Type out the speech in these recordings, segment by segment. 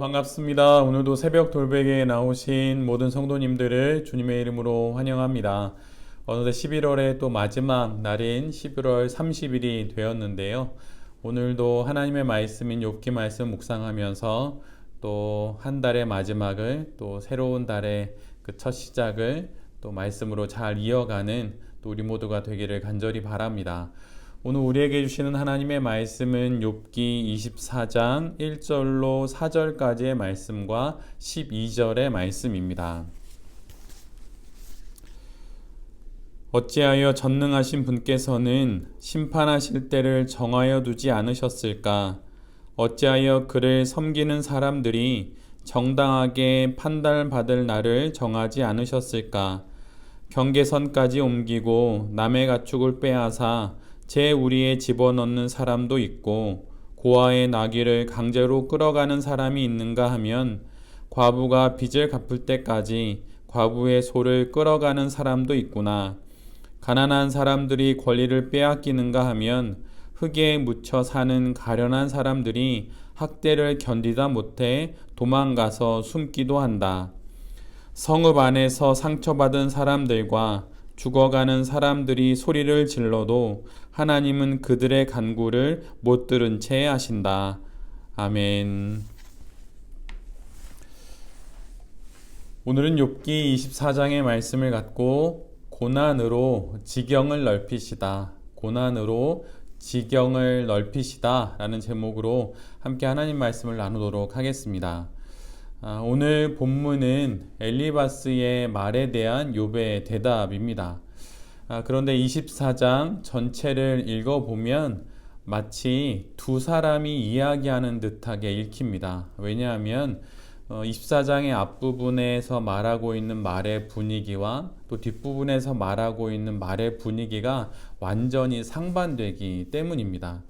반갑습니다. 오늘도 새벽 돌베개에 나오신 모든 성도님들을 주님의 이름으로 환영합니다. 어느새 11월의 또 마지막 날인 11월 30일이 되었는데요. 오늘도 하나님의 말씀인 욥기 말씀 묵상하면서 또 한 달의 마지막을 또 새로운 달의 그 첫 시작을 또 말씀으로 잘 이어가는 또 우리 모두가 되기를 간절히 바랍니다. 오늘 우리에게 주시는 하나님의 말씀은 욥기 24장 1절로 4절까지의 말씀과 12절의 말씀입니다. 어찌하여 전능하신 분께서는 심판하실 때를 정하여 두지 않으셨을까? 어찌하여 그를 섬기는 사람들이 정당하게 판단받을 날을 정하지 않으셨을까? 경계선까지 옮기고 남의 가축을 빼앗아 제 우리에 집어넣는 사람도 있고 고아의 나귀를 강제로 끌어가는 사람이 있는가 하면 과부가 빚을 갚을 때까지 과부의 소를 끌어가는 사람도 있구나. 가난한 사람들이 권리를 빼앗기는가 하면 흙에 묻혀 사는 가련한 사람들이 학대를 견디다 못해 도망가서 숨기도 한다. 성읍 안에서 상처받은 사람들과 죽어가는 사람들이 소리를 질러도 하나님은 그들의 간구를 못 들은 채 하신다. 아멘. 오늘은 욥기 24장의 말씀을 갖고 고난으로 지경을 넓히시다. 고난으로 지경을 넓히시다 라는 제목으로 함께 하나님 말씀을 나누도록 하겠습니다. 오늘 본문은 엘리바스의 말에 대한 욥의 대답입니다. 그런데 24장 전체를 읽어보면 마치 두 사람이 이야기하는 듯하게 읽힙니다. 왜냐하면 24장의 앞부분에서 말하고 있는 말의 분위기와 또 뒷부분에서 말하고 있는 말의 분위기가 완전히 상반되기 때문입니다.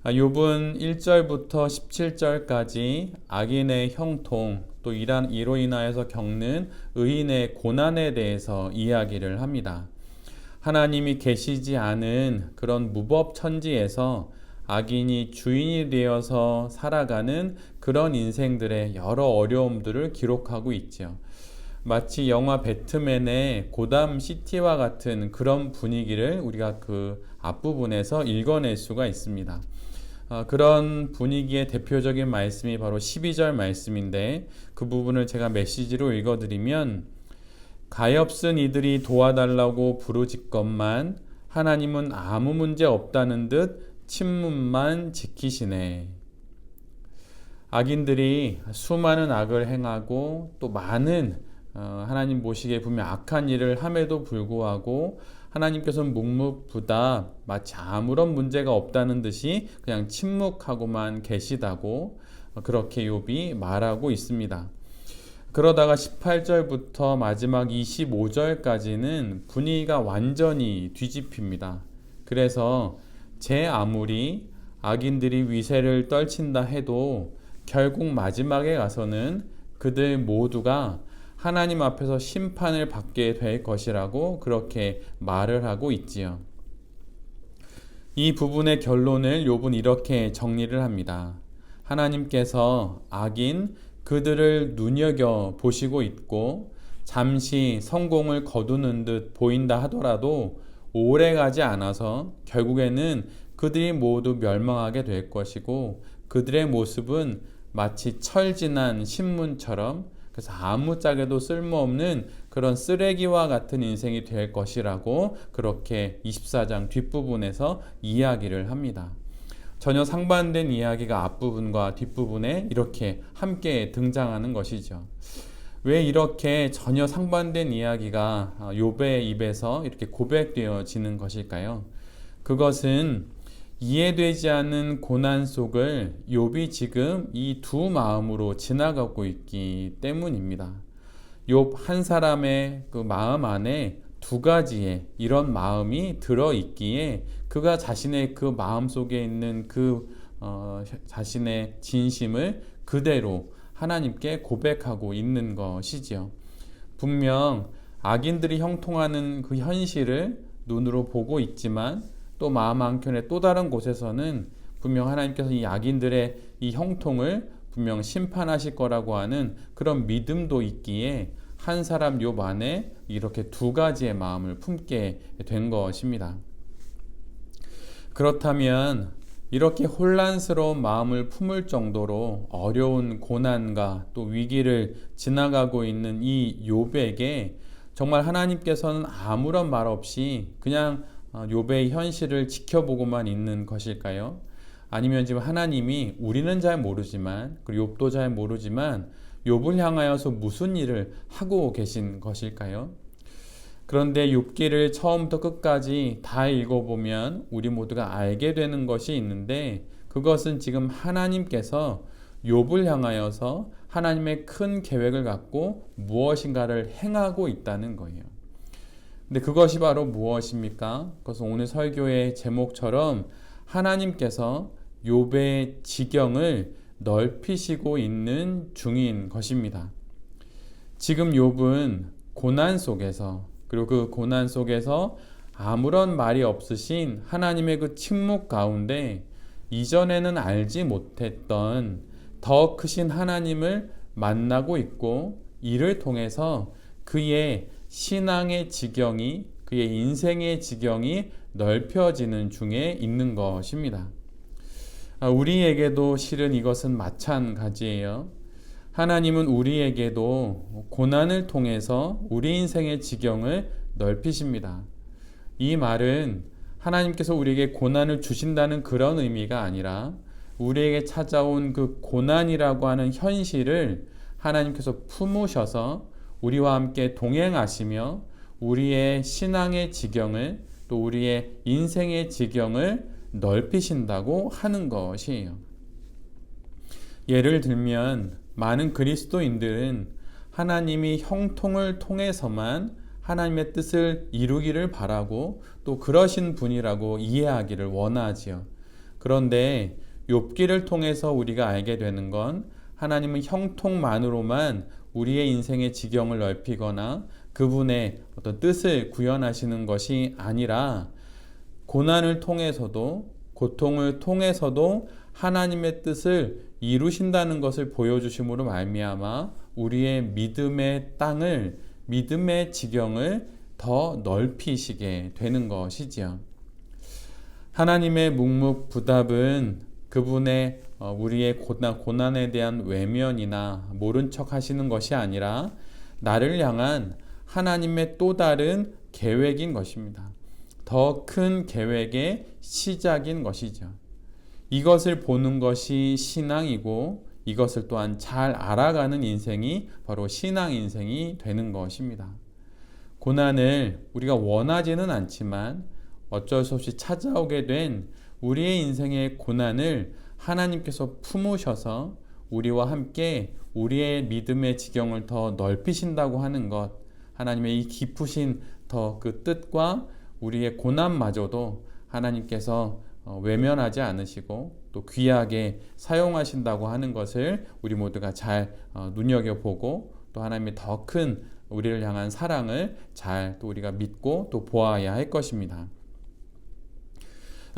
욥은 1절부터 17절까지 악인의 형통, 또 이로 인하여서 겪는 의인의 고난에 대해서 이야기를 합니다. 하나님이 계시지 않은 그런 무법천지에서 악인이 주인이 되어서 살아가는 그런 인생들의 여러 어려움들을 기록하고 있죠. 마치 영화 배트맨의 고담 시티와 같은 그런 분위기를 우리가 그 앞부분에서 읽어낼 수가 있습니다. 그런 분위기의 대표적인 말씀이 바로 12절 말씀인데 그 부분을 제가 메시지로 읽어드리면 가엾은 이들이 도와달라고 부르짖건만 하나님은 아무 문제 없다는 듯 침문만 지키시네. 악인들이 수많은 악을 행하고 또 많은 하나님 보시기에 분명 악한 일을 함에도 불구하고 하나님께서는 묵묵부답 마치 아무런 문제가 없다는 듯이 그냥 침묵하고만 계시다고 그렇게 욥이 말하고 있습니다. 그러다가 18절부터 마지막 25절까지는 분위기가 완전히 뒤집힙니다. 그래서 제 아무리 악인들이 위세를 떨친다 해도 결국 마지막에 가서는 그들 모두가 하나님 앞에서 심판을 받게 될 것이라고 그렇게 말을 하고 있지요. 이 부분의 결론을 욥은 이렇게 정리를 합니다. 하나님께서 악인 그들을 눈여겨 보시고 있고 잠시 성공을 거두는 듯 보인다 하더라도 오래 가지 않아서 결국에는 그들이 모두 멸망하게 될 것이고 그들의 모습은 마치 철진한 신문처럼 그래서 아무짝에도 쓸모없는 그런 쓰레기와 같은 인생이 될 것이라고 그렇게 24장 뒷부분에서 이야기를 합니다. 전혀 상반된 이야기가 앞부분과 뒷부분에 이렇게 함께 등장하는 것이죠. 왜 이렇게 전혀 상반된 이야기가 욥의 입에서 이렇게 고백되어지는 것일까요? 그것은 이해되지 않는 고난 속을 욥이 지금 이 두 마음으로 지나가고 있기 때문입니다. 욥 한 사람의 그 마음 안에 두 가지의 이런 마음이 들어있기에 그가 자신의 그 마음 속에 있는 자신의 진심을 그대로 하나님께 고백하고 있는 것이지요. 분명 악인들이 형통하는 그 현실을 눈으로 보고 있지만 또 마음 한켠에 또 다른 곳에서는 분명 하나님께서 이 악인들의 이 형통을 분명 심판하실 거라고 하는 그런 믿음도 있기에 한 사람 욥 안에 이렇게 두 가지의 마음을 품게 된 것입니다. 그렇다면 이렇게 혼란스러운 마음을 품을 정도로 어려운 고난과 또 위기를 지나가고 있는 이 욥에게 정말 하나님께서는 아무런 말 없이 그냥 욥의 현실을 지켜보고만 있는 것일까요? 아니면 지금 하나님이 우리는 잘 모르지만 그리고 욥도 잘 모르지만 욥을 향하여서 무슨 일을 하고 계신 것일까요? 그런데 욥기를 처음부터 끝까지 다 읽어보면 우리 모두가 알게 되는 것이 있는데 그것은 지금 하나님께서 욥을 향하여서 하나님의 큰 계획을 갖고 무엇인가를 행하고 있다는 거예요. 근데 그것이 바로 무엇입니까? 그것은 오늘 설교의 제목처럼 하나님께서 욥의 지경을 넓히시고 있는 중인 것입니다. 지금 욥은 고난 속에서 그리고 그 고난 속에서 아무런 말이 없으신 하나님의 그 침묵 가운데 이전에는 알지 못했던 더 크신 하나님을 만나고 있고 이를 통해서 그의 신앙의 지경이 그의 인생의 지경이 넓혀지는 중에 있는 것입니다. 우리에게도 실은 이것은 마찬가지예요. 하나님은 우리에게도 고난을 통해서 우리 인생의 지경을 넓히십니다. 이 말은 하나님께서 우리에게 고난을 주신다는 그런 의미가 아니라 우리에게 찾아온 그 고난이라고 하는 현실을 하나님께서 품으셔서 우리와 함께 동행하시며 우리의 신앙의 지경을 또 우리의 인생의 지경을 넓히신다고 하는 것이에요. 예를 들면 많은 그리스도인들은 하나님이 형통을 통해서만 하나님의 뜻을 이루기를 바라고 또 그러신 분이라고 이해하기를 원하지요. 그런데 욥기를 통해서 우리가 알게 되는 건 하나님은 형통만으로만 우리의 인생의 지경을 넓히거나 그분의 어떤 뜻을 구현하시는 것이 아니라 고난을 통해서도 고통을 통해서도 하나님의 뜻을 이루신다는 것을 보여주심으로 말미암아 우리의 믿음의 땅을 믿음의 지경을 더 넓히시게 되는 것이지요. 하나님의 묵묵부답은 그분의 우리의 고난에 대한 외면이나 모른 척 하시는 것이 아니라 나를 향한 하나님의 또 다른 계획인 것입니다. 더 큰 계획의 시작인 것이죠. 이것을 보는 것이 신앙이고 이것을 또한 잘 알아가는 인생이 바로 신앙 인생이 되는 것입니다. 고난을 우리가 원하지는 않지만 어쩔 수 없이 찾아오게 된 우리의 인생의 고난을 하나님께서 품으셔서 우리와 함께 우리의 믿음의 지경을 더 넓히신다고 하는 것, 하나님의 이 깊으신 더 그 뜻과 우리의 고난마저도 하나님께서 외면하지 않으시고 또 귀하게 사용하신다고 하는 것을 우리 모두가 잘 눈여겨보고 또 하나님의 더 큰 우리를 향한 사랑을 잘 또 우리가 믿고 또 보아야 할 것입니다.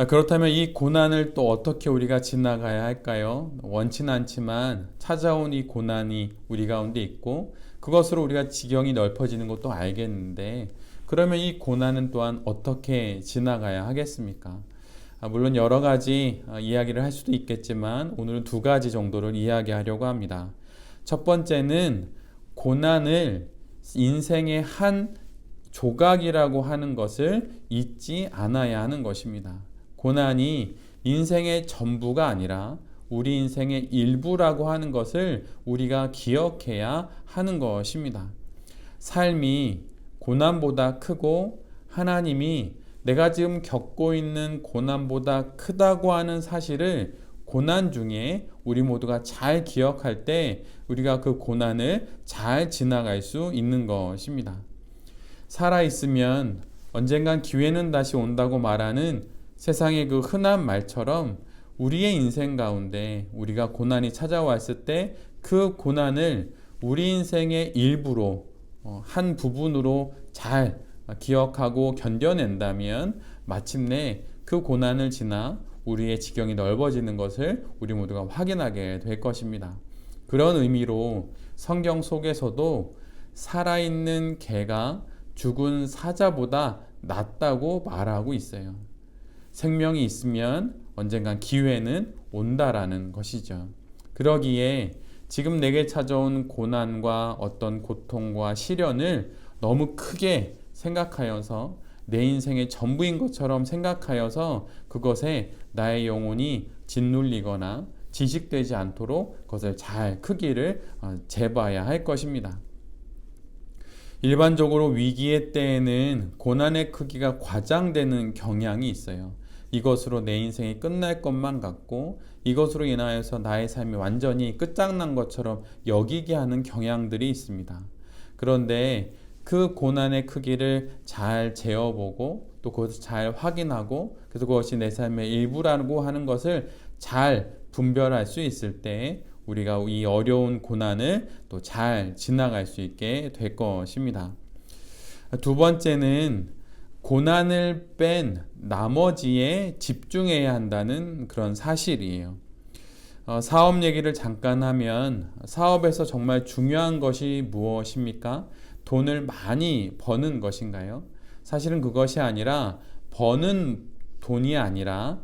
그렇다면 이 고난을 또 어떻게 우리가 지나가야 할까요? 원치는 않지만 찾아온 이 고난이 우리 가운데 있고 그것으로 우리가 지경이 넓어지는 것도 알겠는데 그러면 이 고난은 또한 어떻게 지나가야 하겠습니까? 물론 여러 가지 이야기를 할 수도 있겠지만 오늘은 두 가지 정도를 이야기하려고 합니다. 첫 번째는 고난을 인생의 한 조각이라고 하는 것을 잊지 않아야 하는 것입니다. 고난이 인생의 전부가 아니라 우리 인생의 일부라고 하는 것을 우리가 기억해야 하는 것입니다. 삶이 고난보다 크고 하나님이 내가 지금 겪고 있는 고난보다 크다고 하는 사실을 고난 중에 우리 모두가 잘 기억할 때 우리가 그 고난을 잘 지나갈 수 있는 것입니다. 살아있으면 언젠간 기회는 다시 온다고 말하는 세상의 그 흔한 말처럼 우리의 인생 가운데 우리가 고난이 찾아왔을 때 그 고난을 우리 인생의 일부로 한 부분으로 잘 기억하고 견뎌낸다면 마침내 그 고난을 지나 우리의 지경이 넓어지는 것을 우리 모두가 확인하게 될 것입니다. 그런 의미로 성경 속에서도 살아있는 개가 죽은 사자보다 낫다고 말하고 있어요. 생명이 있으면 언젠간 기회는 온다라는 것이죠. 그러기에 지금 내게 찾아온 고난과 어떤 고통과 시련을 너무 크게 생각하여서 내 인생의 전부인 것처럼 생각하여서 그것에 나의 영혼이 짓눌리거나 지식되지 않도록 그것을 잘 크기를 재봐야 할 것입니다. 일반적으로 위기의 때에는 고난의 크기가 과장되는 경향이 있어요. 이것으로 내 인생이 끝날 것만 같고 이것으로 인하여서 나의 삶이 완전히 끝장난 것처럼 여기게 하는 경향들이 있습니다. 그런데 그 고난의 크기를 잘 재어보고 또 그것을 잘 확인하고 그래서 그것이 내 삶의 일부라고 하는 것을 잘 분별할 수 있을 때 우리가 이 어려운 고난을 또 잘 지나갈 수 있게 될 것입니다. 두 번째는 고난을 뺀 나머지에 집중해야 한다는 그런 사실이에요. 사업 얘기를 잠깐 하면 사업에서 정말 중요한 것이 무엇입니까? 돈을 많이 버는 것인가요? 사실은 그것이 아니라 버는 돈이 아니라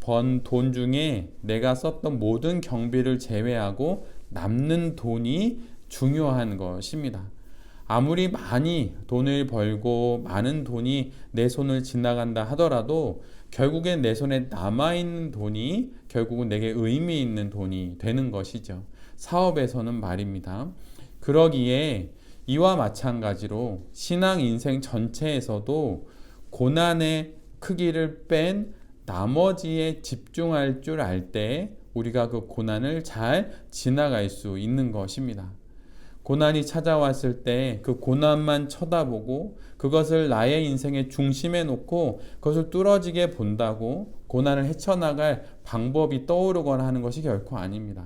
번 돈 중에 내가 썼던 모든 경비를 제외하고 남는 돈이 중요한 것입니다. 아무리 많이 돈을 벌고 많은 돈이 내 손을 지나간다 하더라도 결국엔 내 손에 남아있는 돈이 결국은 내게 의미 있는 돈이 되는 것이죠. 사업에서는 말입니다. 그러기에 이와 마찬가지로 신앙 인생 전체에서도 고난의 크기를 뺀 나머지에 집중할 줄 알 때 우리가 그 고난을 잘 지나갈 수 있는 것입니다. 고난이 찾아왔을 때 그 고난만 쳐다보고 그것을 나의 인생의 중심에 놓고 그것을 뚫어지게 본다고 고난을 헤쳐나갈 방법이 떠오르거나 하는 것이 결코 아닙니다.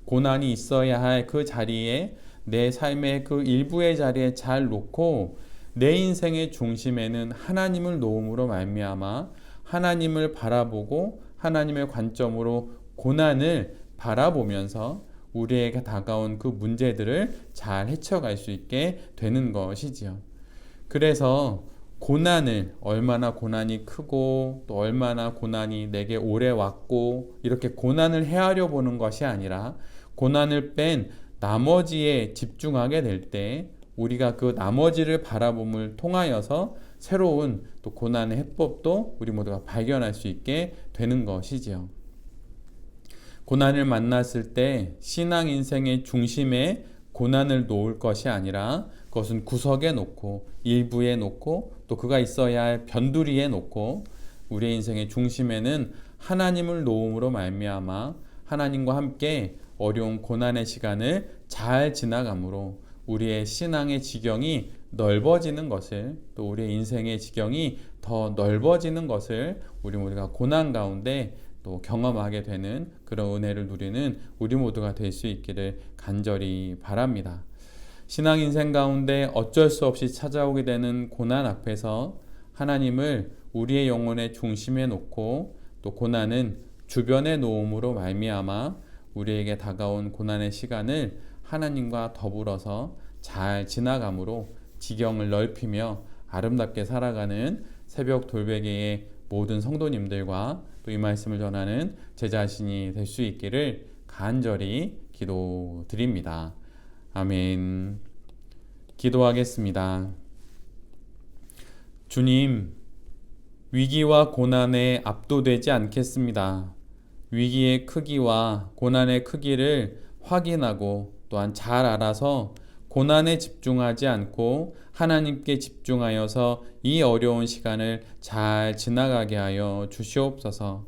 고난이 있어야 할 그 자리에 내 삶의 그 일부의 자리에 잘 놓고 내 인생의 중심에는 하나님을 놓음으로 말미암아 하나님을 바라보고 하나님의 관점으로 고난을 바라보면서 우리에게 다가온 그 문제들을 잘 헤쳐갈 수 있게 되는 것이지요. 그래서 고난을 얼마나 고난이 크고 또 얼마나 고난이 내게 오래 왔고 이렇게 고난을 헤아려 보는 것이 아니라 고난을 뺀 나머지에 집중하게 될 때 우리가 그 나머지를 바라봄을 통하여서 새로운 또 고난의 해법도 우리 모두가 발견할 수 있게 되는 것이지요. 고난을 만났을 때 신앙 인생의 중심에 고난을 놓을 것이 아니라 그것은 구석에 놓고 일부에 놓고 또 그가 있어야 할 변두리에 놓고 우리의 인생의 중심에는 하나님을 놓음으로 말미암아 하나님과 함께 어려운 고난의 시간을 잘 지나감으로 우리의 신앙의 지경이 넓어지는 것을 또 우리의 인생의 지경이 더 넓어지는 것을 우리 모두가 고난 가운데 또 경험하게 되는 그런 은혜를 누리는 우리 모두가 될 수 있기를 간절히 바랍니다. 신앙 인생 가운데 어쩔 수 없이 찾아오게 되는 고난 앞에서 하나님을 우리의 영혼의 중심에 놓고 또 고난은 주변에 놓음으로 말미암아 우리에게 다가온 고난의 시간을 하나님과 더불어서 잘 지나감으로 지경을 넓히며 아름답게 살아가는 새벽 돌베개의 모든 성도님들과 또 이 말씀을 전하는 제 자신이 될 수 있기를 간절히 기도드립니다. 아멘. 기도하겠습니다. 주님, 위기와 고난에 압도되지 않겠습니다. 위기의 크기와 고난의 크기를 확인하고 또한 잘 알아서 고난에 집중하지 않고 하나님께 집중하여서 이 어려운 시간을 잘 지나가게 하여 주시옵소서.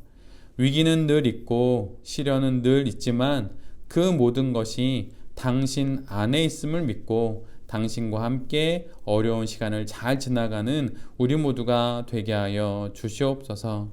위기는 늘 있고 시련은 늘 있지만 그 모든 것이 당신 안에 있음을 믿고 당신과 함께 어려운 시간을 잘 지나가는 우리 모두가 되게 하여 주시옵소서.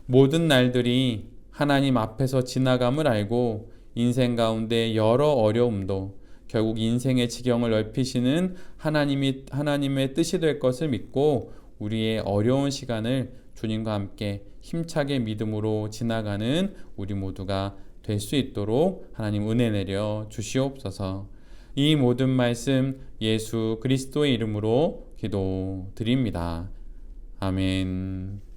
모든 날들이 하나님 앞에서 지나감을 알고 인생 가운데 여러 어려움도 결국 인생의 지경을 넓히시는 하나님의 뜻이 될 것을 믿고 우리의 어려운 시간을 주님과 함께 힘차게 믿음으로 지나가는 우리 모두가 될 수 있도록 하나님 은혜 내려 주시옵소서. 이 모든 말씀 예수 그리스도의 이름으로 기도드립니다. 아멘.